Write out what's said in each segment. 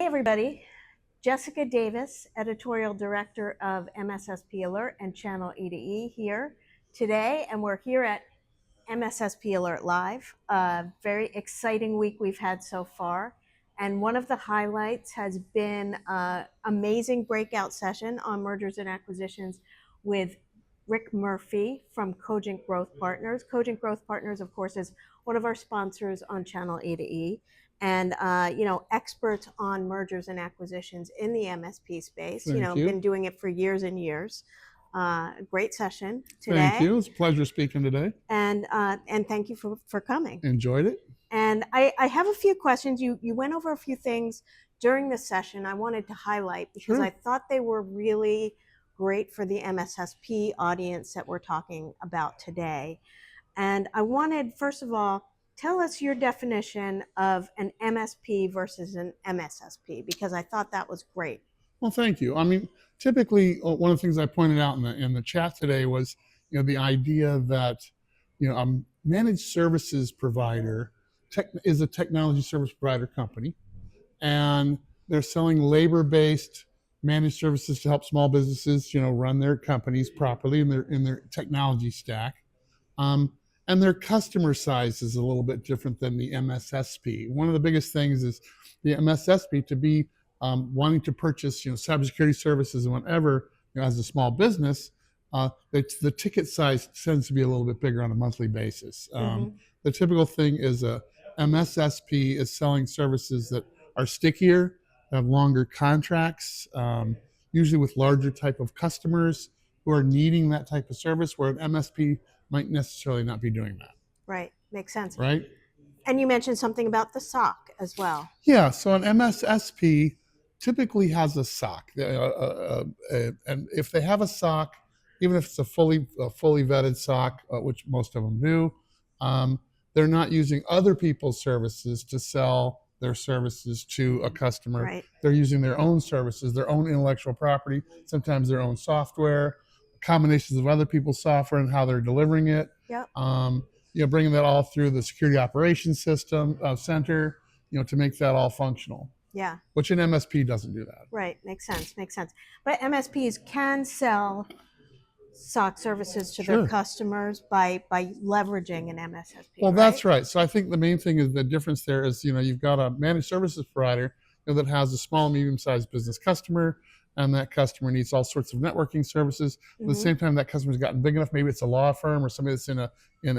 everybody. Jessica Davis, Editorial Director of MSSP Alert and ChannelE2E here today, and we're here at MSSP Alert Live. A very exciting week we've had so far, and one of the highlights has been an amazing breakout session on mergers and acquisitions with Rick Murphy from Cogent Growth Partners. Cogent Growth Partners, of course, is one of our sponsors on ChannelE2E. And experts on mergers and acquisitions in the MSP space. Thank you. Been doing it for years and years. Great session today. Thank you. It's a pleasure speaking today. And thank you for coming. Enjoyed it. And I have a few questions. You went over a few things during the session I wanted to highlight because Sure. I thought they were really great for the MSSP audience that we're talking about today. And I wanted, first of all, tell us your definition of an MSP versus an MSSP, because I thought that was great. Well, thank you. I mean, typically, one of the things I pointed out in the chat today was, the idea that, a managed services provider is a technology service provider company, and they're selling labor-based managed services to help small businesses, run their companies properly in their technology stack. And their customer size is a little bit different than the MSSP. One of the biggest things is the MSSP to be wanting to purchase, cybersecurity services and whatever, as a small business, the ticket size tends to be a little bit bigger on a monthly basis. The typical thing is a MSSP is selling services that are stickier, have longer contracts, usually with larger type of customers who are needing that type of service, where an MSP might necessarily not be doing that. Right, makes sense. Right? And you mentioned something about the SOC as well. Yeah, so an MSSP typically has a SOC. And if they have a SOC, even if it's a fully vetted SOC, which most of them do, they're not using other people's services to sell their services to a customer. Right. They're using their own services, their own intellectual property, sometimes their own software, combinations of other people's software and how they're delivering it. Yep. Bringing that all through the security operations system center, to make that all functional. Yeah. Which an MSP doesn't do that. Right. Makes sense. But MSPs can sell SOC services to their customers by leveraging an MSSP. Well, that's right. So I think the main thing is the difference there is, you've got a managed services provider that has a small, medium-sized business customer, and that customer needs all sorts of networking services. At the same time, that customer's gotten big enough. Maybe it's a law firm or somebody that's in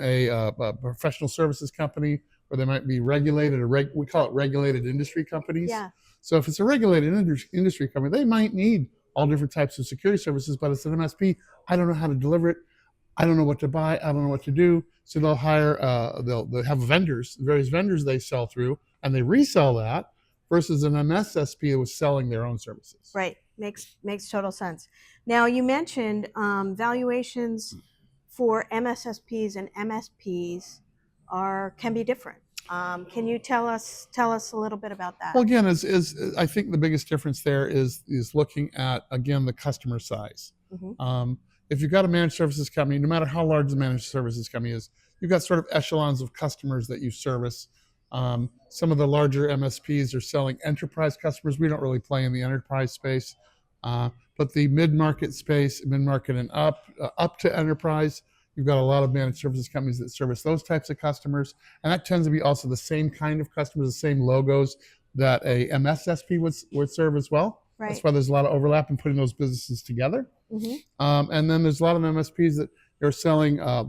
a professional services company, or they might be regulated. We call it regulated industry companies. Yeah. So if it's a regulated industry company, they might need all different types of security services, but it's an MSP. I don't know how to deliver it. I don't know what to buy. I don't know what to do. So they'll hire. They'll have vendors, various vendors they sell through, and they resell that. Versus an MSSP that was selling their own services. Right. Makes total sense. Now, you mentioned valuations for MSSPs and MSPs can be different. Can you tell us a little bit about that? Well, again, I think the biggest difference there is looking at, again, the customer size. If you've got a managed services company, no matter how large the managed services company is, you've got sort of echelons of customers that you service. Some of the larger MSPs are selling enterprise customers. We don't really play in the enterprise space, but the mid-market space, mid-market and up to enterprise, you've got a lot of managed services companies that service those types of customers, and that tends to be also the same kind of customers, the same logos that a MSSP would serve as well. Right. That's why there's a lot of overlap in putting those businesses together. And then there's a lot of MSPs that are selling a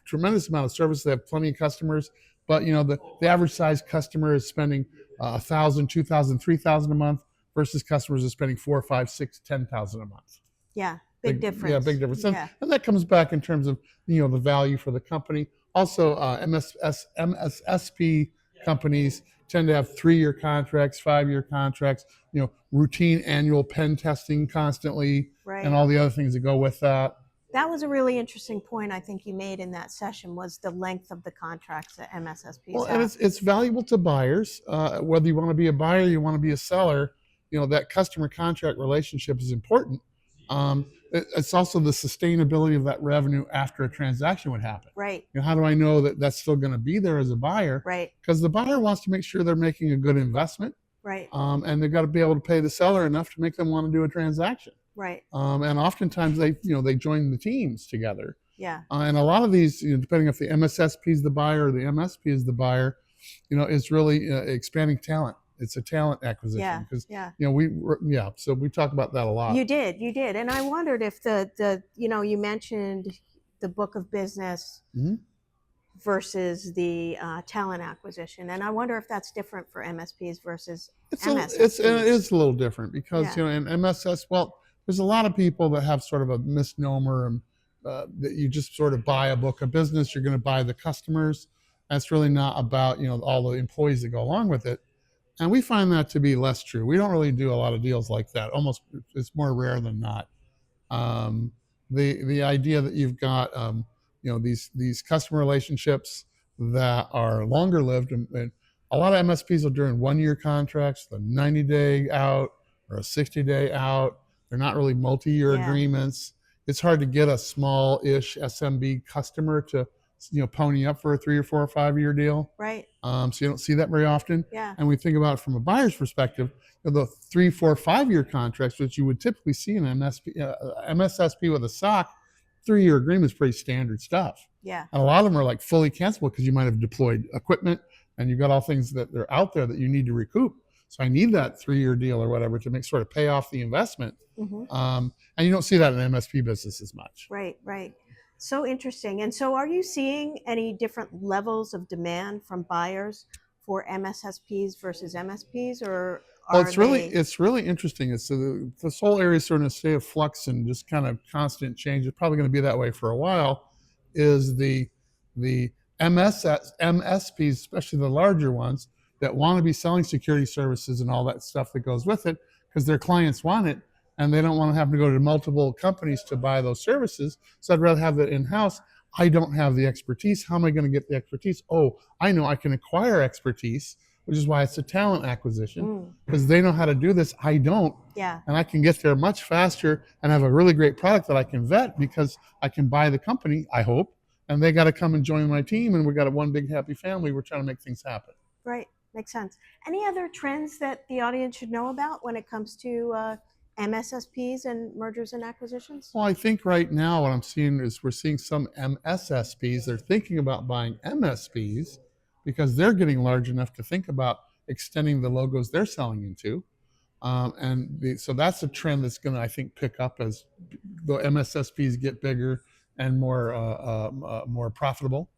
tremendous amount of service. They have plenty of customers. But the average size customer is spending $1,000, $2,000, $3,000 a month versus customers are spending $4,000, $5,000, $6,000, $10,000 a month. Yeah, big difference. Yeah, big difference. And that comes back in terms of the value for the company. Also, MSSP companies tend to have 3-year contracts, 5-year contracts. Routine annual pen testing constantly, and all the other things that go with that. That was a really interesting point I think you made in that session, was the length of the contracts that MSSPs have. And it's valuable to buyers, whether you want to be a buyer, you want to be a seller. That customer contract relationship is important. It's also the sustainability of that revenue after a transaction would happen. Right. How do I know that that's still going to be there as a buyer? Right. Because the buyer wants to make sure they're making a good investment. Right. And they've got to be able to pay the seller enough to make them want to do a transaction. Right. And oftentimes they join the teams together. Yeah. And a lot of these, depending if the MSSP is the buyer or the MSP is the buyer, is really expanding talent. It's a talent acquisition because so we talk about that a lot. You did, and I wondered if the you mentioned the book of business versus the talent acquisition, and I wonder if that's different for MSPs versus MSSPs. It is a little different because in MSS, there's a lot of people that have sort of a misnomer that you just sort of buy a book of business, you're going to buy the customers. That's really not about all the employees that go along with it. And we find that to be less true. We don't really do a lot of deals like that. Almost, it's more rare than not. The idea that you've got these customer relationships that are longer lived, and a lot of MSPs are doing 1-year contracts, the 90-day out or a 60-day out. They're not really multi-year agreements. It's hard to get a small-ish SMB customer to pony up for a 3 or 4 or 5-year deal. Right. So you don't see that very often. Yeah. And we think about it from a buyer's perspective, the 3, 4, 5-year contracts, which you would typically see in an MSSP with a SOC, 3-year agreement is pretty standard stuff. Yeah. And a lot of them are like fully cancelable because you might have deployed equipment and you've got all things that are out there that you need to recoup. So I need that 3-year deal or whatever to sort of pay off the investment. And you don't see that in MSP business as much. Right, right. So interesting. And so are you seeing any different levels of demand from buyers for MSSPs versus MSPs, or it's really interesting. This whole area is sort of in a state of flux and just kind of constant change. It's probably going to be that way for a while. Is the MSPs, especially the larger ones, that want to be selling security services and all that stuff that goes with it because their clients want it and they don't want to have to go to multiple companies to buy those services. So I'd rather have it in-house. I don't have the expertise. How am I going to get the expertise? Oh, I know I can acquire expertise, which is why it's a talent acquisition, because they know how to do this. I don't. Yeah. And I can get there much faster and have a really great product that I can vet because I can buy the company, I hope, and they got to come and join my team, and we got one big happy family. We're trying to make things happen. Right. Makes sense. Any other trends that the audience should know about when it comes to MSSPs and mergers and acquisitions? Well, I think right now what I'm seeing is we're seeing some MSSPs, they're thinking about buying MSPs because they're getting large enough to think about extending the logos they're selling into. So that's a trend that's going to, I think, pick up as the MSSPs get bigger and more profitable.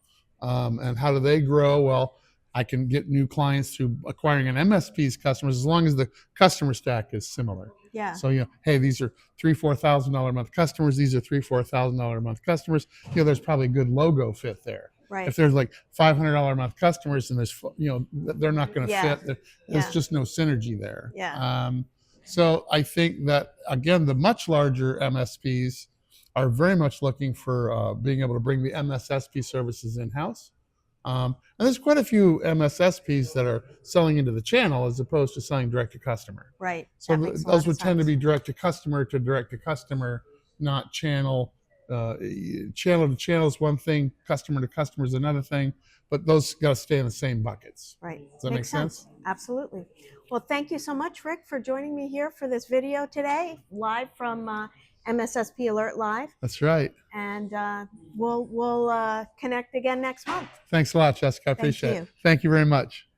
And how do they grow? Well, I can get new clients through acquiring an MSP's customers as long as the customer stack is similar. Yeah. So, hey, these are $3,000-$4,000 a month customers. These are $3,000-$4,000 a month customers. There's probably a good logo fit there. Right. If there's like $500 a month customers and there's, they're not going to fit. There's just no synergy there. Yeah. So I think that, again, the much larger MSPs are very much looking for being able to bring the MSSP services in-house. And there's quite a few MSSPs that are selling into the channel as opposed to selling direct to customer. Right. So those would tend to be direct to customer, not channel. Channel to channel is one thing, customer to customer is another thing, but those got to stay in the same buckets. Right. Does that make sense? Absolutely. Well, thank you so much, Rick, for joining me here for this video today, live from MSSP Alert Live. That's right. And we'll connect again next month. Thanks a lot, Jessica. I appreciate it. you. Thank you very much.